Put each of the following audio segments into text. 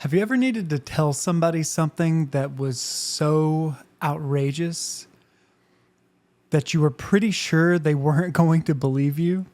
Have you ever needed to tell somebody something that was so outrageous that you were pretty sure they weren't going to believe you?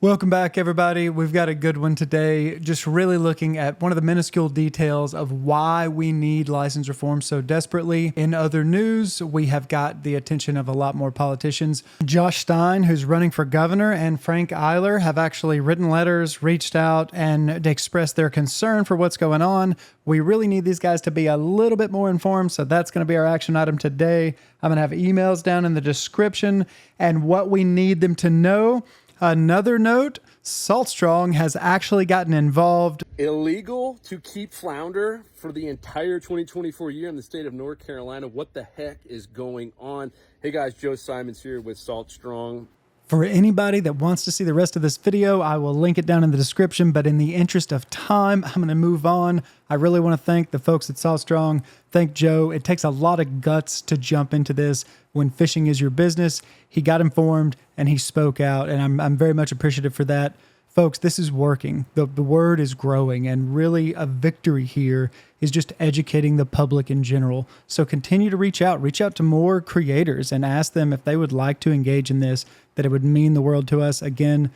Welcome back, everybody. We've got a good one today, just really looking at one of the minuscule details of why we need license reform so desperately. In other news, we have got the attention of a lot more politicians. Josh Stein, who's running for governor, and Frank Eiler have actually written letters, reached out, and expressed their concern for what's going on. We really need these guys to be a little bit more informed, so that's going to be our action item today. I'm going to have emails down in the description and what we need them to know. Another note, Salt Strong has actually gotten involved. Illegal to keep flounder for the entire 2024 year in the state of North Carolina. What the heck is going on? Hey guys, Joe Simons here with Salt Strong. For anybody that wants to see the rest of this video, I will link it down in the description, but in the interest of time, I'm going to move on. I really want to thank the folks at Salt Strong. Thank Joe. It takes a lot of guts to jump into this when fishing is your business. He got informed and he spoke out, and I'm very much appreciative for that. Folks, this is working. The word is growing, and really a victory here is just educating the public in general. So continue to reach out to more creators and ask them if they would like to engage in this, that it would mean the world to us. Again,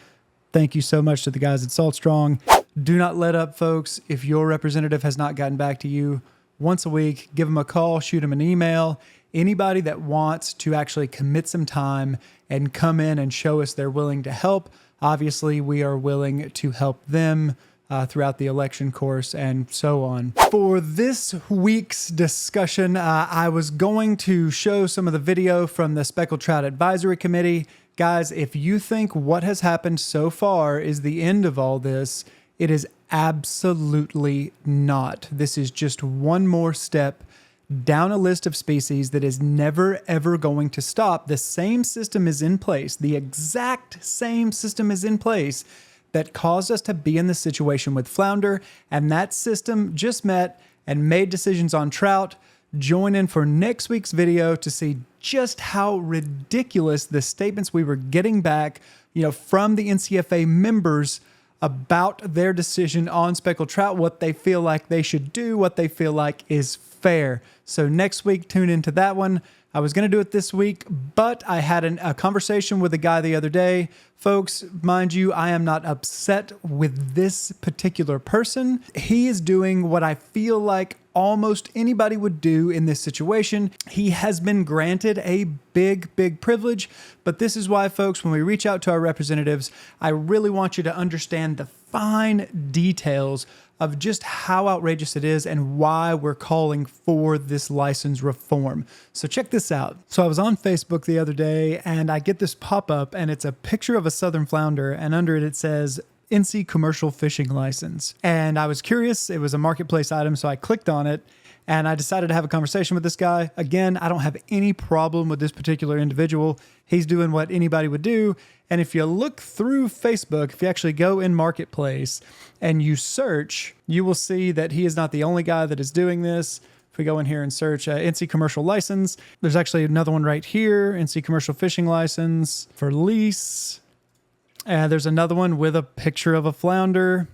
thank you so much to the guys at Salt Strong. Do not let up, folks. If your representative has not gotten back to you, once a week, give them a call, shoot them an email. Anybody that wants to actually commit some time and come in and show us they're willing to help, obviously, we are willing to help them throughout the election course and so on. For this week's discussion, I was going to show some of the video from the Speckled Trout Advisory Committee. Guys, if you think what has happened so far is the end of all this, it is absolutely not. This is just one more step down a list of species that is never, ever going to stop. The same system is in place. The exact same system is in place that caused us to be in this situation with flounder, and that system just met and made decisions on trout. Join in for next week's video to see just how ridiculous the statements we were getting back, from the NCFA members about their decision on speckled trout, what they feel like they should do, what they feel like is fair. So next week, tune into that one. I was going to do it this week, but I had a conversation with a guy the other day. Folks, mind you, I am not upset with this particular person. He is doing what I feel like almost anybody would do in this situation. He has been granted a big privilege, but this is why, folks, when we reach out to our representatives, I really want you to understand the fine details of just how outrageous it is and why we're calling for this license reform. So check this out. So I was on Facebook the other day and I get this pop-up and it's a picture of a southern flounder, and under it says NC commercial fishing license. And I was curious, it was a marketplace item, so I clicked on it and I decided to have a conversation with this guy. Again, I don't have any problem with this particular individual. He's doing what anybody would do. And if you look through Facebook, if you actually go in Marketplace and you search, you will see that he is not the only guy that is doing this. If we go in here and search NC commercial license, there's actually another one right here, NC commercial fishing license for lease. And there's another one with a picture of a flounder.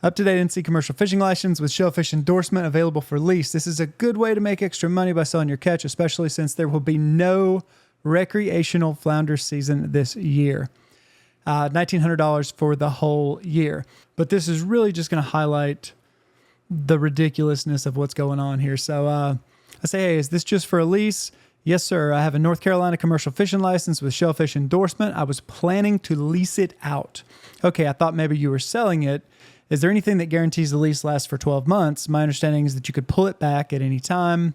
Up-to-date NC commercial fishing license with shellfish endorsement available for lease. This is a good way to make extra money by selling your catch, especially since there will be no recreational flounder season this year. $1,900 for the whole year. But this is really just going to highlight the ridiculousness of what's going on here. So I say, hey, is this just for a lease? Yes, sir. I have a North Carolina commercial fishing license with shellfish endorsement. I was planning to lease it out. Okay, I thought maybe you were selling it. Is there anything that guarantees the lease lasts for 12 months? My understanding is that you could pull it back at any time.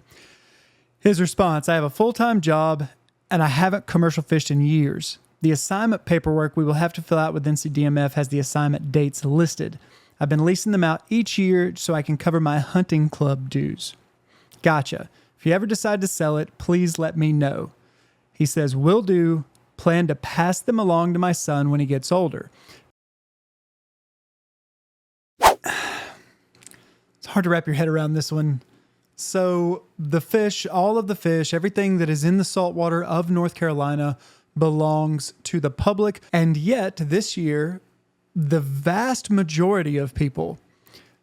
His response, I have a full-time job and I haven't commercial fished in years. The assignment paperwork we will have to fill out with NCDMF has the assignment dates listed. I've been leasing them out each year so I can cover my hunting club dues. Gotcha. If you ever decide to sell it, please let me know. He says, will do. Plan to pass them along to my son when he gets older. It's hard to wrap your head around this one. So the fish, all of the fish, everything that is in the saltwater of North Carolina belongs to the public. And yet this year, the vast majority of people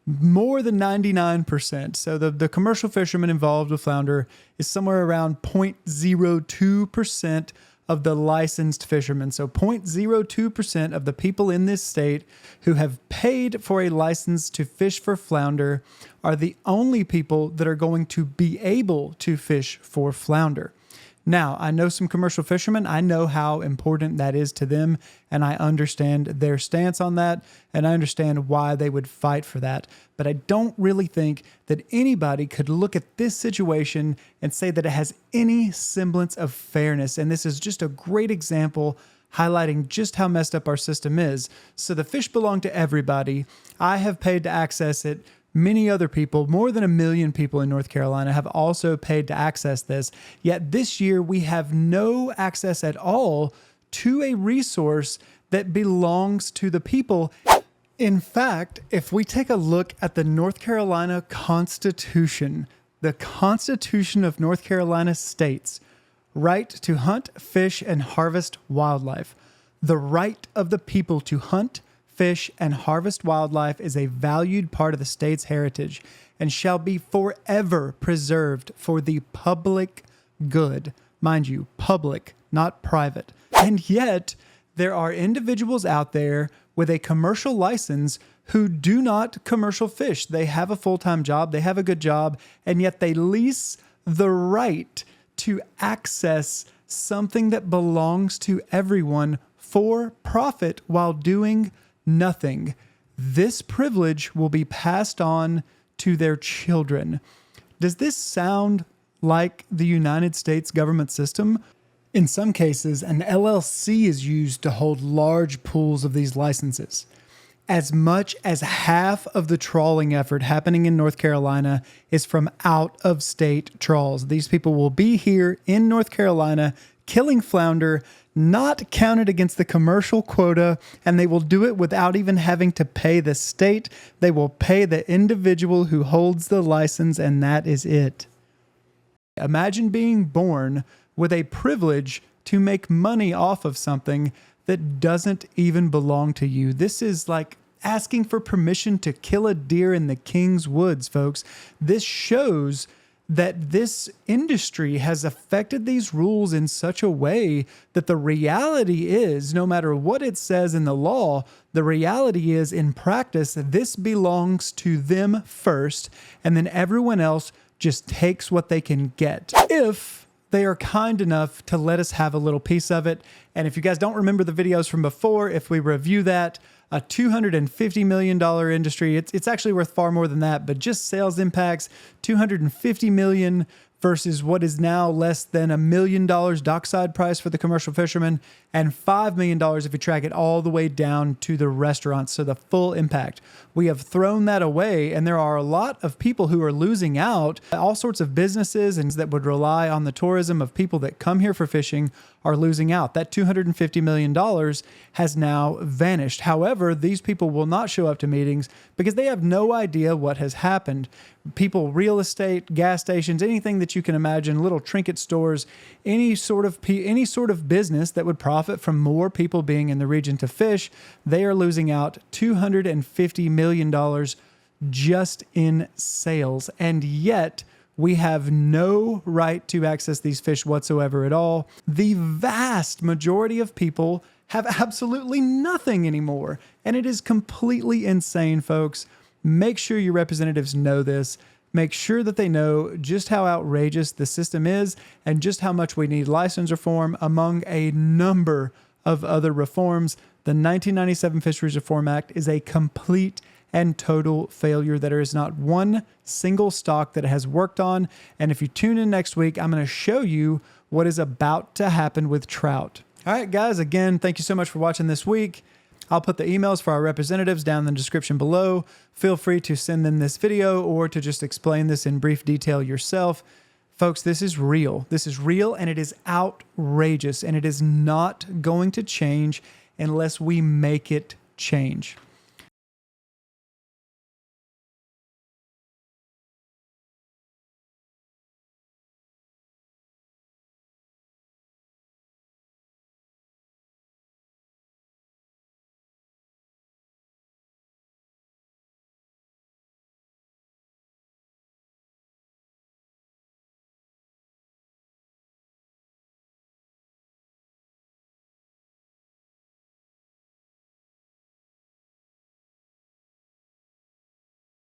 more than 99%. So the commercial fishermen involved with flounder is somewhere around 0.02% of the licensed fishermen. So 0.02% of the people in this state who have paid for a license to fish for flounder are the only people that are going to be able to fish for flounder. Now, I know some commercial fishermen. I know how important that is to them, and I understand their stance on that, and I understand why they would fight for that. But I don't really think that anybody could look at this situation and say that it has any semblance of fairness. And this is just a great example highlighting just how messed up our system is. So the fish belong to everybody. I have paid to access it. Many other people, more than 1 million people in North Carolina, have also paid to access this. Yet this year, we have no access at all to a resource that belongs to the people. In fact, if we take a look at the North Carolina Constitution, the Constitution of North Carolina states, right to hunt, fish, and harvest wildlife. The right of the people to hunt, fish, and harvest wildlife is a valued part of the state's heritage and shall be forever preserved for the public good. Mind you, public, not private. And yet, there are individuals out there with a commercial license who do not commercial fish. They have a full-time job, they have a good job, and yet they lease the right to access something that belongs to everyone for profit while doing nothing. This privilege will be passed on to their children. Does this sound like the United States government system? In some cases, an LLC is used to hold large pools of these licenses. As much as half of the trawling effort happening in North Carolina is from out-of-state trawls. These people will be here in North Carolina killing flounder, not counted against the commercial quota, and they will do it without even having to pay the state. They will pay the individual who holds the license, and that is it. Imagine being born with a privilege to make money off of something that doesn't even belong to you. This is like asking for permission to kill a deer in the King's Woods, folks. This shows that this industry has affected these rules in such a way that the reality is, no matter what it says in the law, the reality is in practice, this belongs to them first, and then everyone else just takes what they can get, if they are kind enough to let us have a little piece of it. And if you guys don't remember the videos from before, if we review that, a $250 million industry, it's actually worth far more than that, but just sales impacts, $250 million versus what is now less than $1 million dockside price for the commercial fishermen, and $5 million if you track it all the way down to the restaurants, so the full impact. We have thrown that away, and there are a lot of people who are losing out. All sorts of businesses and that would rely on the tourism of people that come here for fishing are losing out. That $250 million has now vanished. However, these people will not show up to meetings because they have no idea what has happened. People, real estate, gas stations, anything that you can imagine, little trinket stores, any sort of business that would profit from more people being in the region to fish, they are losing out $250 million just in sales. And yet, we have no right to access these fish whatsoever at all. The vast majority of people have absolutely nothing anymore. And it is completely insane, folks. Make sure your representatives know this. Make sure that they know just how outrageous the system is and just how much we need license reform, among a number of other reforms. The 1997 Fisheries Reform Act is a complete and total failure. There is not one single stock that it has worked on. And if you tune in next week, I'm going to show you what is about to happen with trout. All right, guys, again, thank you so much for watching this week. I'll put the emails for our representatives down in the description below. Feel free to send them this video or to just explain this in brief detail yourself. Folks, this is real. This is real, and it is outrageous, and it is not going to change unless we make it change.